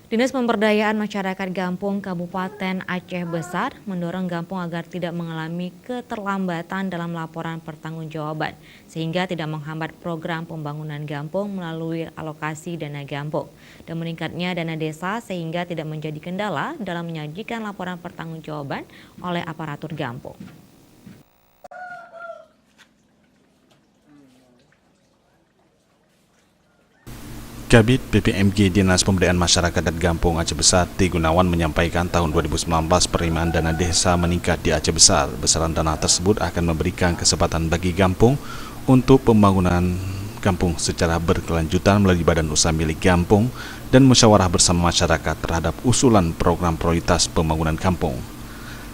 Dinas Pemberdayaan Masyarakat Gampung Kabupaten Aceh Besar mendorong Gampung agar tidak mengalami keterlambatan dalam laporan pertanggungjawaban, sehingga tidak menghambat program pembangunan Gampung melalui alokasi dana Gampung. Dan meningkatnya dana desa sehingga tidak menjadi kendala dalam menyajikan laporan pertanggungjawaban oleh aparatur Gampung. Kabid PPMG Dinas Pemberdayaan Masyarakat dan Gampung Aceh Besar, T. Gunawan menyampaikan tahun 2019 penerimaan dana desa meningkat di Aceh Besar. Besaran dana tersebut akan memberikan kesempatan bagi Gampung untuk pembangunan Gampung secara berkelanjutan melalui badan usaha milik Gampung dan musyawarah bersama masyarakat terhadap usulan program prioritas pembangunan Gampung.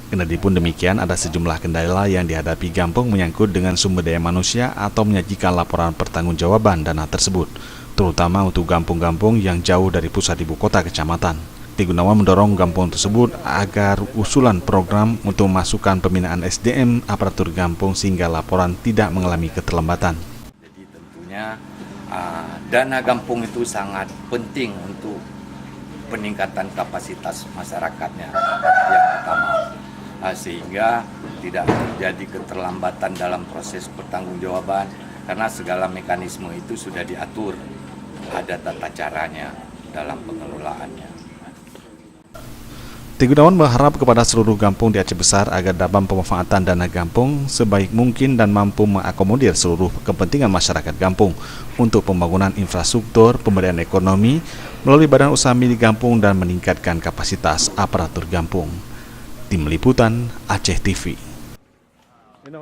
Kendati pun demikian, ada sejumlah kendala yang dihadapi Gampung menyangkut dengan sumber daya manusia atau menyajikan laporan pertanggungjawaban dana tersebut, terutama untuk gampung-gampung yang jauh dari pusat ibu kota kecamatan. T. Gunawan mendorong gampung tersebut agar usulan program untuk memasukkan pembinaan SDM aparatur gampung sehingga laporan tidak mengalami keterlambatan. Jadi tentunya dana gampung itu sangat penting untuk peningkatan kapasitas masyarakatnya yang utama, sehingga tidak terjadi keterlambatan dalam proses pertanggungjawaban karena segala mekanisme itu sudah diatur. Ada tata caranya dalam pengelolaannya. T. Gunawan berharap kepada seluruh gampung di Aceh Besar agar dapat pemanfaatan dana gampung sebaik mungkin dan mampu mengakomodir seluruh kepentingan masyarakat gampung untuk pembangunan infrastruktur, pemberdayaan ekonomi melalui badan usaha milik gampung dan meningkatkan kapasitas aparatur gampung. Tim Liputan Aceh TV.